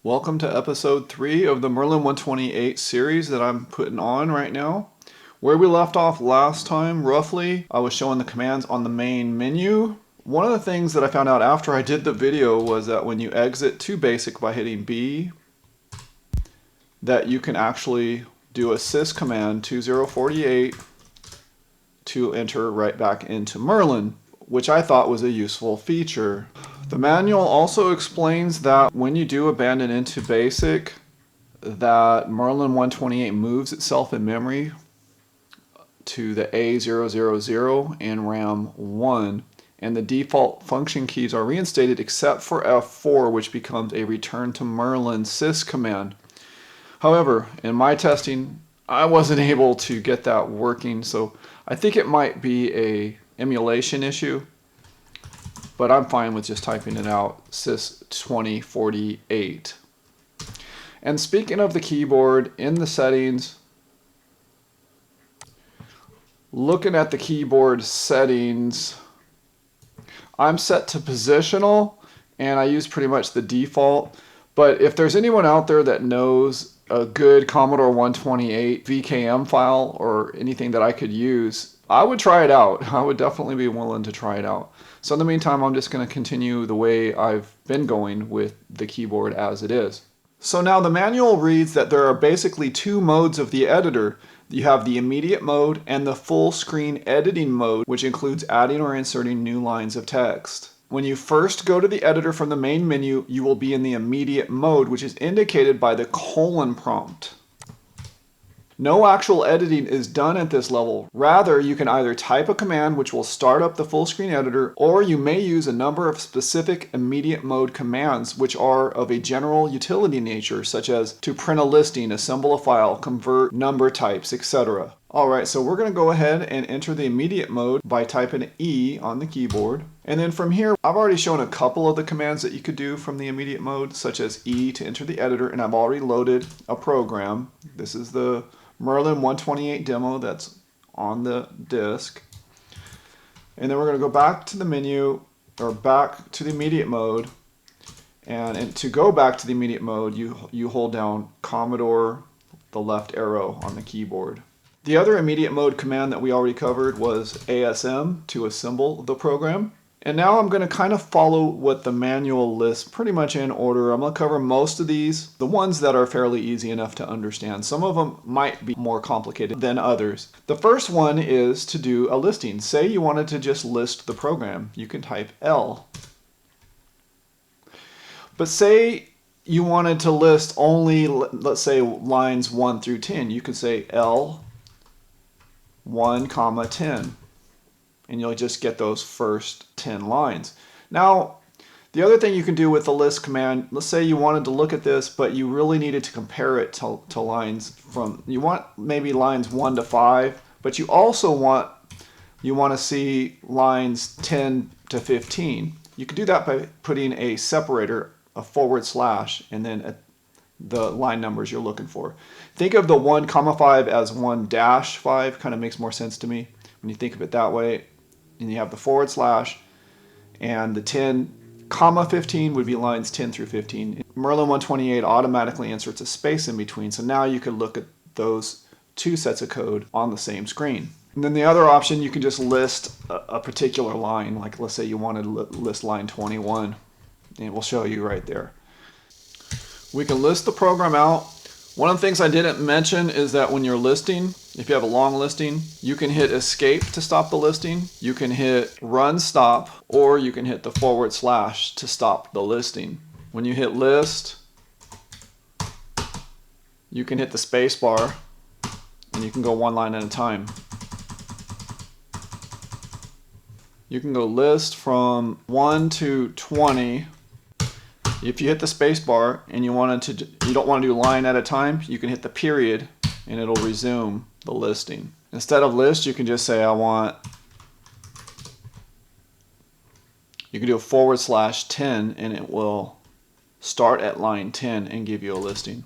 Welcome to episode 3 of the Merlin 128 series that I'm putting on right now. Where we left off last time, roughly, I was showing the commands on the main menu. One of the things that I found out after I did the video was that when you exit to basic by hitting B, that you can actually do a sys command 2048 to enter right back into Merlin, which I thought was a useful feature. The manual also explains that when you do abandon into basic, that Merlin 128 moves itself in memory to the A000 and RAM 1, and the default function keys are reinstated except for F4, which becomes a return to Merlin sys command. However, in my testing, I wasn't able to get that working, so I think it might be a emulation issue, but I'm fine with just typing it out, sys 2048. And speaking of the keyboard, in the settings, looking at the keyboard settings, I'm set to positional, and I use pretty much the default. But if there's anyone out there that knows a good Commodore 128 VKM file or anything that I could use, I would try it out. I would definitely be willing to try it out. So in the meantime, I'm just going to continue the way I've been going with the keyboard as it is. So now the manual reads that there are basically two modes of the editor. You have the immediate mode and the full screen editing mode, which includes adding or inserting new lines of text. When you first go to the editor from the main menu, you will be in the immediate mode, which is indicated by the colon prompt. No actual editing is done at this level. Rather, you can either type a command which will start up the full screen editor, or you may use a number of specific immediate mode commands which are of a general utility nature, such as to print a listing, assemble a file, convert number types, etc. Alright, so we're going to go ahead and enter the immediate mode by typing E on the keyboard. And then from here, I've already shown a couple of the commands that you could do from the immediate mode, such as E to enter the editor, and I've already loaded a program. This is the Merlin 128 demo that's on the disk. And then we're going to go back to the menu, or back to the immediate mode. And to go back to the immediate mode, you hold down Commodore, the left arrow on the keyboard. The other immediate mode command that we already covered was ASM to assemble the program. And now I'm going to kind of follow what the manual lists pretty much in order. I'm going to cover most of these, the ones that are fairly easy enough to understand. Some of them might be more complicated than others. The first one is to do a listing. Say you wanted to just list the program. You can type L. But say you wanted to list only, let's say, lines 1 through 10. You could say L 1, 10. And you'll just get those first 10 lines. Now, the other thing you can do with the list command, let's say you wanted to look at this, but you really needed to compare it to lines from, you want maybe lines 1 to 5, but you also want to see lines 10 to 15. You can do that by putting a separator, a /, and then the line numbers you're looking for. Think of the 1, 5 as 1-5, kind of makes more sense to me when you think of it that way. And you have the /, and the 10, 15 would be lines 10 through 15. Merlin 128 automatically inserts a space in between, so now you could look at those two sets of code on the same screen. And then the other option, you can just list a particular line, like let's say you wanted to list line 21, and it will show you right there. We can list the program out. One of the things I didn't mention is that when you're listing, if you have a long listing, you can hit escape to stop the listing, you can hit run stop, or you can hit the / to stop the listing. When you hit list, you can hit the space bar, and you can go one line at a time. You can go list from 1 to 20. If you hit the space bar and you don't want to do line at a time, you can hit the period and it'll resume the listing. Instead of list, you can just say you can do a /10 and it will start at line 10 and give you a listing.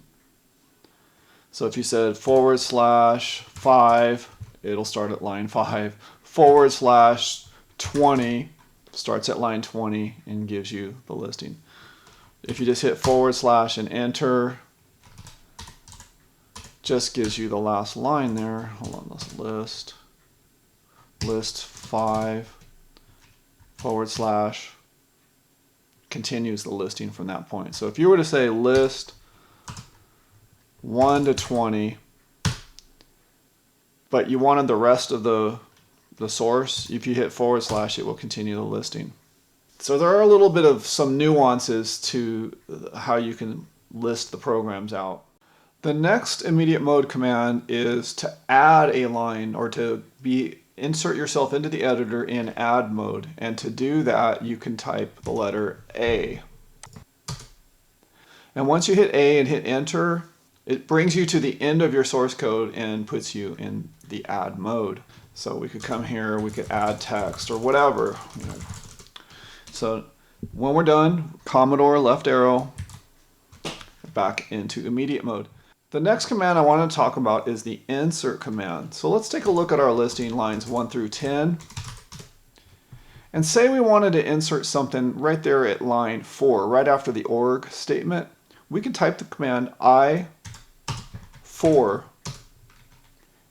So if you said /5, it'll start at line 5. /20 starts at line 20 and gives you the listing. If you just hit / and enter, just gives you the last line there. Hold on, let's list 5 / continues the listing from that point. So if you were to say list 1 to 20, but you wanted the rest of the source, if you hit / it will continue the listing. So there are a little bit of some nuances to how you can list the programs out. The next immediate mode command is to add a line, or to insert yourself into the editor in add mode. And to do that, you can type the letter A. And once you hit A and hit enter, it brings you to the end of your source code and puts you in the add mode. So we could come here, we could add text or whatever. So when we're done, Commodore left arrow, back into immediate mode. The next command I want to talk about is the insert command. So let's take a look at our listing lines 1 through 10. And say we wanted to insert something right there at line 4, right after the org statement. We can type the command I4,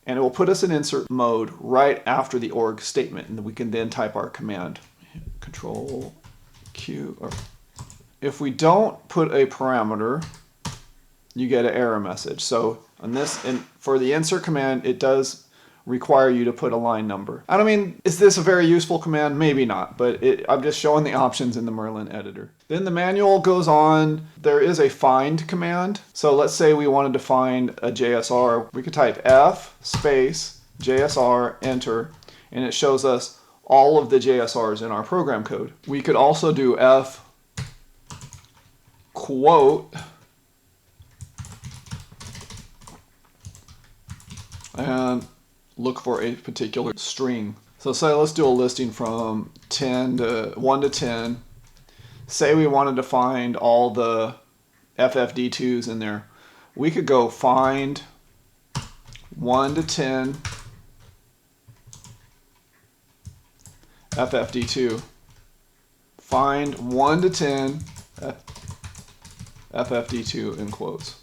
and it will put us in insert mode right after the org statement, and we can then type our command. Control Q. Or if we don't put a parameter, you get an error message. So for the insert command, it does require you to put a line number. I mean, is this a very useful command? Maybe not, but I'm just showing the options in the Merlin editor. Then the manual goes on. There is a find command. So let's say we wanted to find a JSR. We could type F space JSR, enter, and it shows us all of the JSRs in our program code. We could also do F quote and look for a particular string. So say let's do a listing from 1 to 10. Say we wanted to find all the FFD2s in there. We could go find 1 to 10 FFD2. Find 1 to 10 FFD2 in quotes.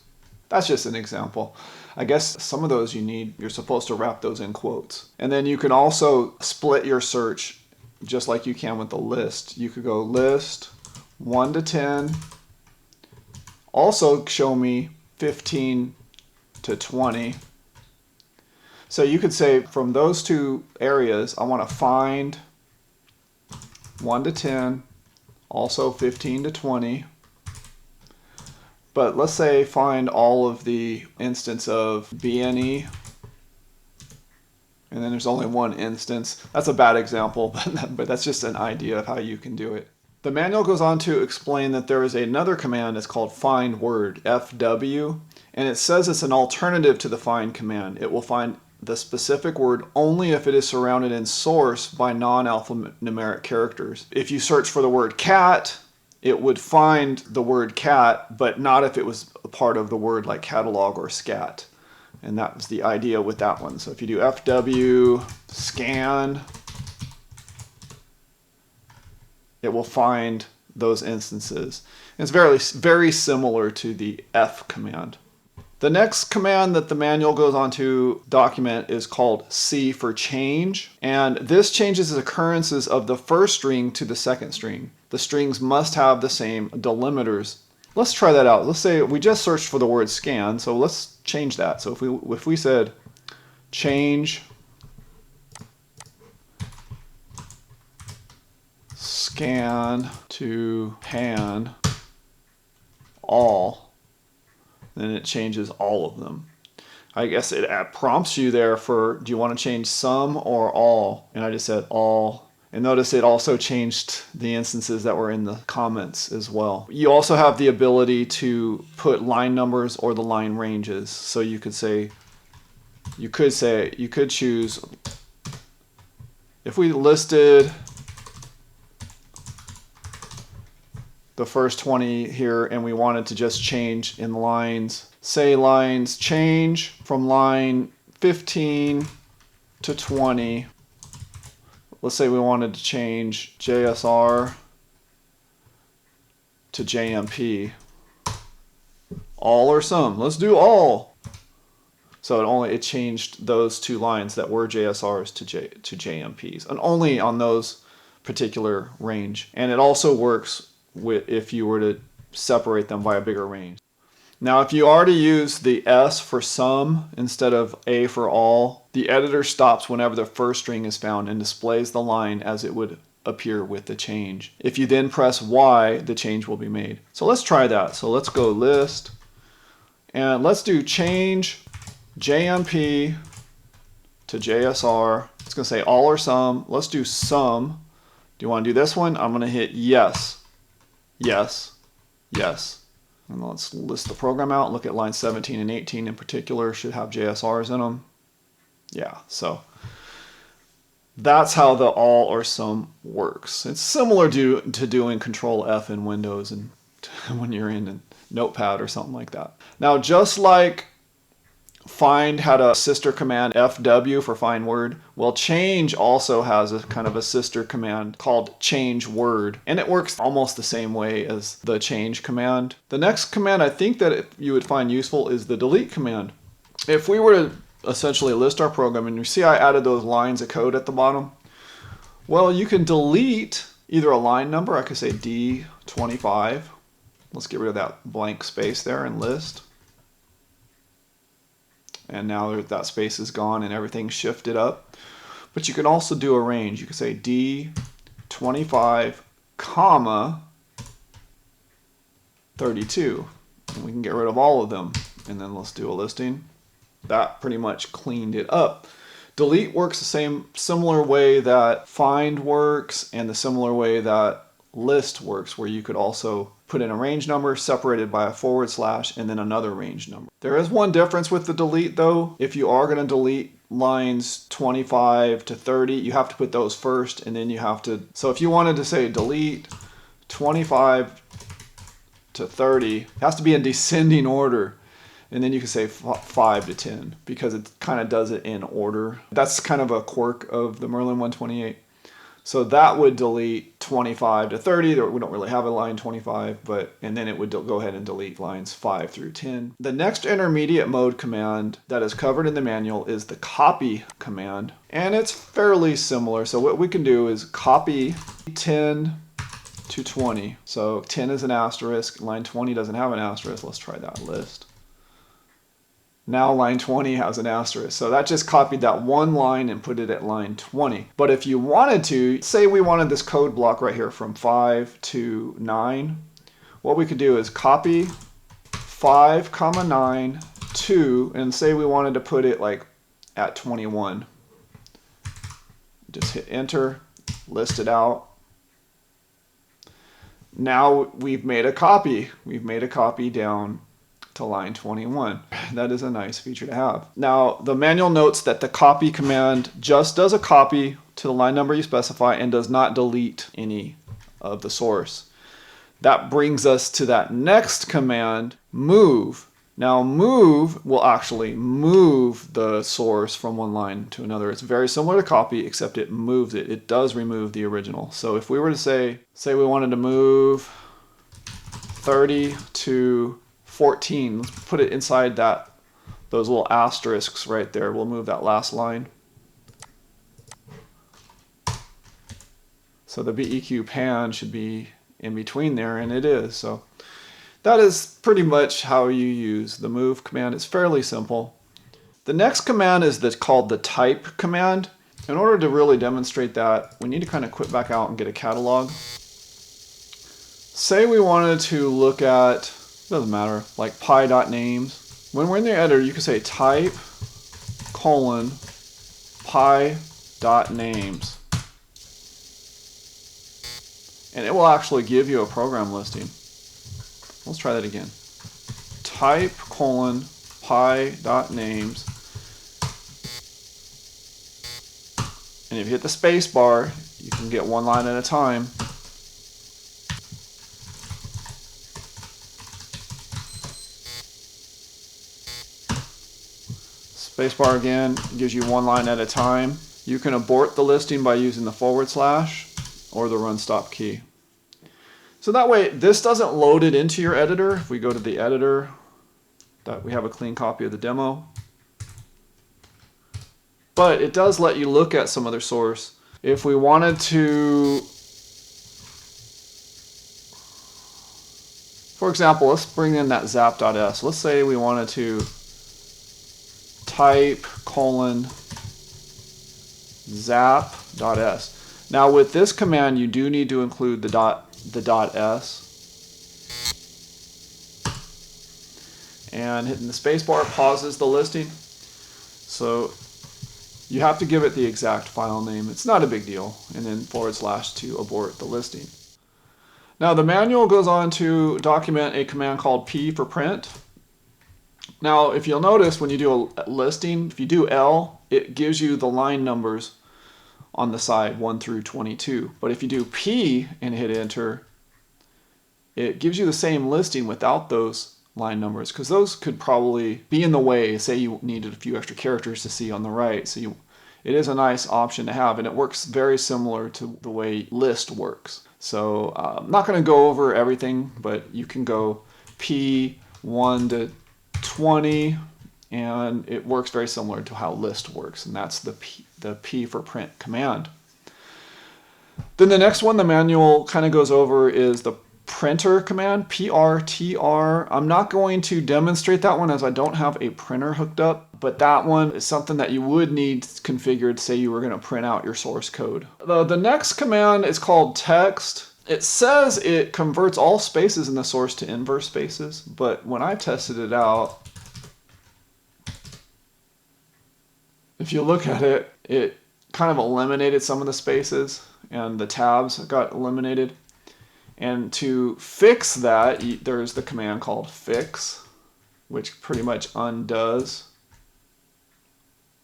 That's just an example. I guess some of those you're supposed to wrap those in quotes. And then you can also split your search just like you can with the list. You could go list 1 to 10. Also show me 15 to 20. So you could say from those two areas, I want to find 1 to 10, also 15 to 20. But let's say find all of the instance of BNE, and then there's only one instance. That's a bad example, but that's just an idea of how you can do it. The manual goes on to explain that there is another command that's called find word, FW, and it says it's an alternative to the find command. It will find the specific word only if it is surrounded in source by non-alphanumeric characters. If you search for the word cat, it would find the word cat, but not if it was a part of the word like catalog or scat. And that was the idea with that one. So if you do FW scan, it will find those instances. It's very, very similar to the F command. The next command that the manual goes on to document is called C for change. And this changes the occurrences of the first string to the second string. The strings must have the same delimiters. Let's try that out. Let's say we just searched for the word scan, so let's change that. So if we said change scan to pan all, then it changes all of them. I guess it prompts you there for, do you want to change some or all? And I just said all. And notice it also changed the instances that were in the comments as well. You also have the ability to put line numbers or the line ranges. So you could choose, if we listed the first 20 here and we wanted to just change in lines, say lines change from line 15 to 20. Let's say we wanted to change JSR to JMP. All or some. Let's do all. So it changed those two lines that were JSRs to JMPs, and only on those particular range. And it also works if you were to separate them by a bigger range. Now, if you already use the S for some instead of A for all, the editor stops whenever the first string is found and displays the line as it would appear with the change. If you then press Y, the change will be made. So let's try that. So let's go list, and let's do change JMP to JSR. It's going to say all or some. Let's do some. Do you want to do this one? I'm going to hit yes, yes, yes. And let's list the program out. Look at lines 17 and 18 in particular, should have JSRs in them. Yeah, so that's how the all or some works. It's similar to doing Control F in Windows and when you're in Notepad or something like that. Now, just like find had a sister command, FW for find word, well, change also has a kind of a sister command called change word, and it works almost the same way as the change command. The next command I think that you would find useful is the delete command. If we were to essentially list our program, and you see I added those lines of code at the bottom, well, you can delete either a line number. I could say D25. Let's get rid of that blank space there and list. And now that space is gone and everything's shifted up. But you can also do a range. You can say D25, comma 32. And we can get rid of all of them. And then let's do a listing. That pretty much cleaned it up. Delete works the similar way that find works, and the similar way that list works, where you could also put in a range number separated by a / and then another range number. There is one difference with the delete though. If you are going to delete lines 25 to 30, you have to put those first, and then you have to, so if you wanted to say delete 25 to 30, it has to be in descending order. And then you can say 5 to 10 because it kind of does it in order. That's kind of a quirk of the Merlin 128. So that would delete 25 to 30. We don't really have a line 25, and then it would go ahead and delete lines 5 through 10. The next intermediate mode command that is covered in the manual is the copy command. And it's fairly similar. So what we can do is copy 10 to 20. So 10 is an asterisk. Line 20 doesn't have an asterisk. Let's try that list. Now line 20 has an asterisk. So that just copied that one line and put it at line 20. But if you wanted to, say we wanted this code block right here from 5 to 9, what we could do is copy 5, 9 to, and say we wanted to put it like at 21. Just hit enter, list it out. Now we've made a copy. We've made a copy down to line 21. That is a nice feature to have. Now, the manual notes that the copy command just does a copy to the line number you specify and does not delete any of the source. That brings us to that next command, move. Now, move will actually move the source from one line to another. It's very similar to copy, except it moves it. It does remove the original. So if we were to say we wanted to move 30 to 14, let's put it inside those little asterisks right there. We'll move that last line. So the BEQ pan should be in between there, and it is. So that is pretty much how you use the move command. It's fairly simple. The next command is called the type command. In order to really demonstrate that, we need to kind of quit back out and get a catalog. Say we wanted to look at, doesn't matter, like pi.names. When we're in the editor, you can say type : pi.names. And it will actually give you a program listing. Let's try that again. Type : pi.names. And if you hit the space bar, you can get one line at a time. Spacebar again gives you one line at a time. You can abort the listing by using the / or the run stop key. So So that way this doesn't load it into your editor. If we go to the editor, we have a clean copy of the demo. But it does let you look at some other source. If we wanted to, for example, let's bring in that zap.s. Let's say we wanted to type :zap.s. Now with this command, you do need to include the .s. And hitting the spacebar pauses the listing. So you have to give it the exact file name. It's not a big deal. And then / to abort the listing. Now the manual goes on to document a command called P for print. Now if you'll notice when you do a listing, if you do L, it gives you the line numbers on the side 1 through 22. But if you do P and hit enter, it gives you the same listing without those line numbers, because those could probably be in the way. Say you needed a few extra characters to see on the right. So it is a nice option to have, and it works very similar to the way list works. So I'm not going to go over everything, but you can go P1 to 20, and it works very similar to how list works, and that's the P for print command. Then the next one the manual kind of goes over is the printer command, PRTR. I'm not going to demonstrate that one as I don't have a printer hooked up, but that one is something that you would need configured, say you were going to print out your source code. The next command is called text. It says it converts all spaces in the source to inverse spaces, but when I tested it out, if you look at it, it kind of eliminated some of the spaces and the tabs got eliminated. And to fix that, there's the command called fix, which pretty much undoes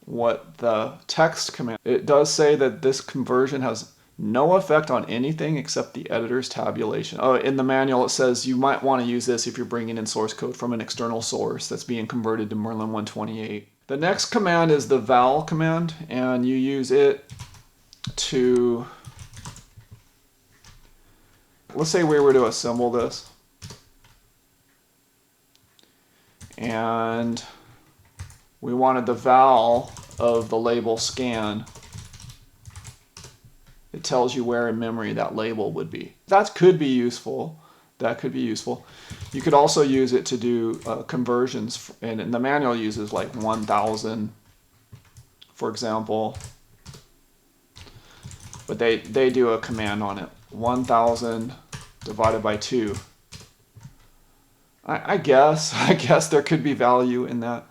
what the text command. It does say that this conversion has no effect on anything except the editor's tabulation. Oh, in the manual it says you might want to use this if you're bringing in source code from an external source that's being converted to Merlin 128. The next command is the val command, and you use it to, let's say we were to assemble this, and we wanted the val of the label scan. It tells you where in memory that label would be. That could be useful. That could be useful. You could also use it to do conversions, and the manual uses like 1,000, for example. But they do a command on it. 1,000 divided by 2. I guess there could be value in that.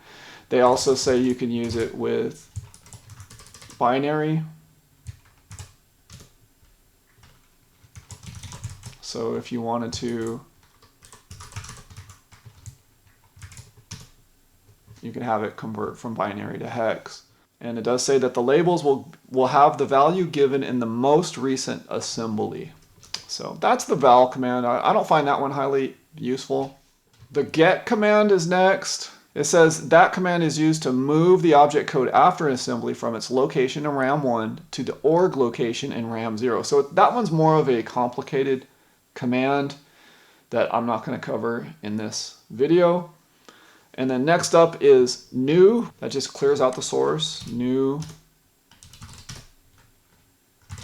They also say you can use it with binary. So if you wanted to, you can have it convert from binary to hex. And it does say that the labels will have the value given in the most recent assembly. So that's the val command. I don't find that one highly useful. The get command is next. It says that command is used to move the object code after an assembly from its location in RAM 1 to the org location in RAM 0. So that one's more of a complicated command that I'm not going to cover in this video. And then next up is new. That just clears out the source. New.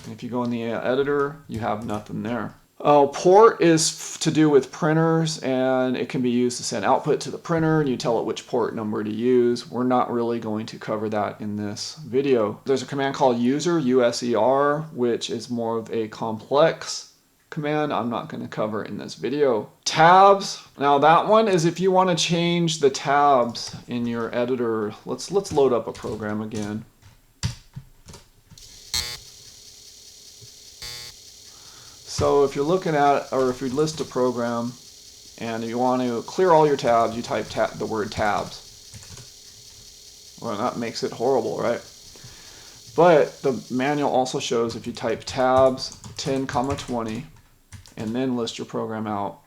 And if you go in the editor, you have nothing there. Port is to do with printers, and it can be used to send output to the printer, and you tell it which port number to use. We're not really going to cover that in this video. There's a command called user, USER, which is more of a complex command I'm not going to cover in this video. Tabs. Now that one is if you want to change the tabs in your editor. Let's load up a program again. So if you're looking at, or if you list a program and you want to clear all your tabs, you type the word tabs. Well, that makes it horrible, right? But the manual also shows if you type tabs 10,20 and then list your program out,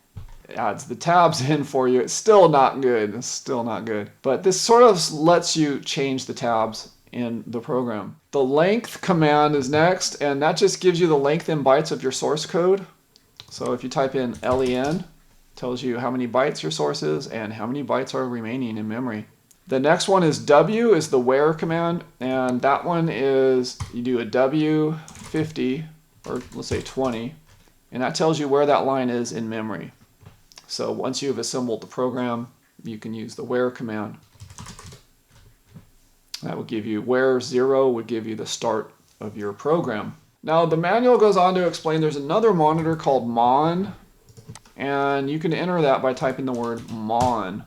it adds the tabs in for you. It's still not good. It's still not good. But this sort of lets you change the tabs in the program. The length command is next, and that just gives you the length in bytes of your source code. So if you type in len, tells you how many bytes your source is and how many bytes are remaining in memory. The next one is W, is the where command, and that one is you do a W50, or let's say 20, and that tells you where that line is in memory. So once you've assembled the program, you can use the where command. That would give you, where 0 would give you the start of your program. Now the manual goes on to explain there's another monitor called mon, and you can enter that by typing the word mon.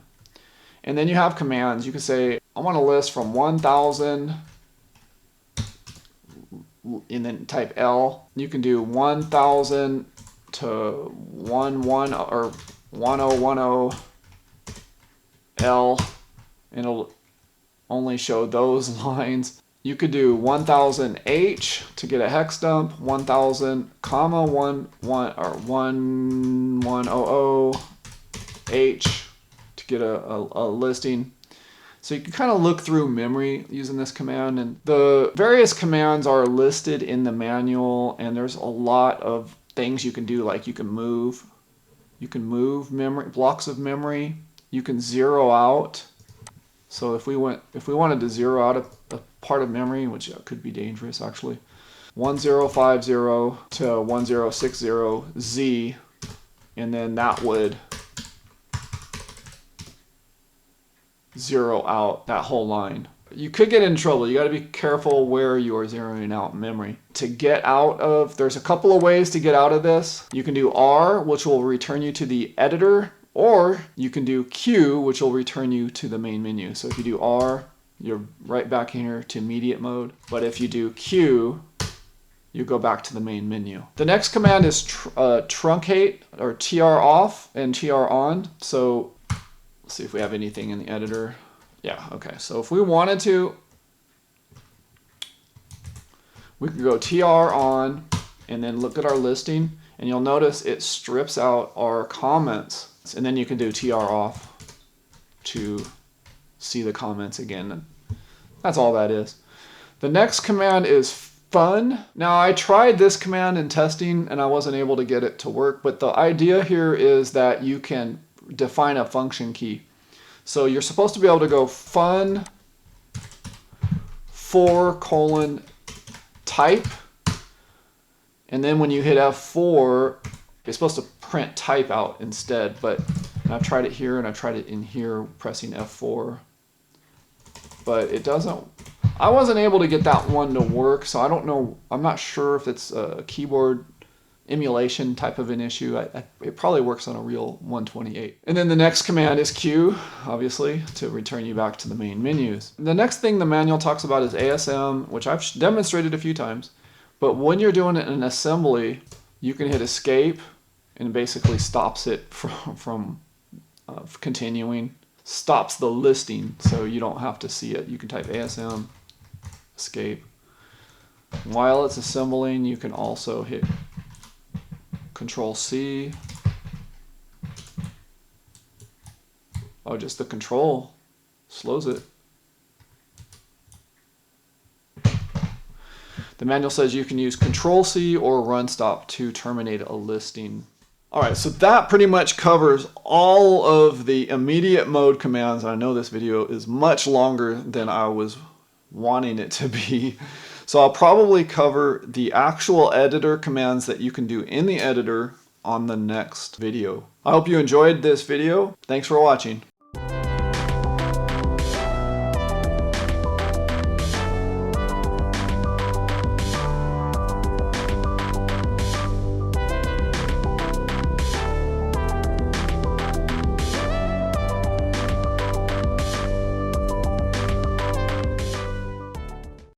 And then you have commands. You can say, I want a list from 1000, and then type L. You can do 1000 to 11 or 1010 L, and it'll only show those lines. You could do 1000 H to get a hex dump, 1000 comma 11 or 1100 H to get a listing. So you can kind of look through memory using this command, and the various commands are listed in the manual, and there's a lot of things you can do, like you can move memory, blocks of memory. You can zero out. So if we wanted to zero out a part of memory, which could be dangerous actually, 1050 to 1060 Z, and then that would zero out that whole line. You could get in trouble. You got to be careful where you are zeroing out memory. To get out of, there's a couple of ways to get out of this. You can do R, which will return you to the editor, or you can do Q, which will return you to the main menu. So if you do R, you're right back here to immediate mode. But if you do Q, you go back to the main menu. The next command is truncate, or TR off and TR on. So let's see if we have anything in the editor. Yeah, okay. So if we wanted to, we could go TR on and then look at our listing, and you'll notice it strips out our comments. And then you can do TR off to see the comments again. That's all that is. The next command is fun. Now I tried this command in testing and I wasn't able to get it to work, but the idea here is that you can define a function key. So you're supposed to be able to go fun for : type, and then when you hit F4, it's supposed to print type out instead, but I've tried it here and I've tried it in here pressing F4, but it doesn't. I wasn't able to get that one to work, so I don't know. I'm not sure if it's a keyboard emulation type of an issue. It probably works on a real 128. And then the next command is Q, obviously, to return you back to the main menus. The next thing the manual talks about is ASM, which I've demonstrated a few times, but when you're doing it in assembly, you can hit escape and basically stops it from continuing, stops the listing, so you don't have to see it. You can type ASM, escape. While it's assembling, you can also hit Control C. Oh, just the control slows it. The manual says you can use Control C or Run Stop to terminate a listing. All right, so that pretty much covers all of the immediate mode commands. I know this video is much longer than I was wanting it to be. So I'll probably cover the actual editor commands that you can do in the editor on the next video. I hope you enjoyed this video. Thanks for watching.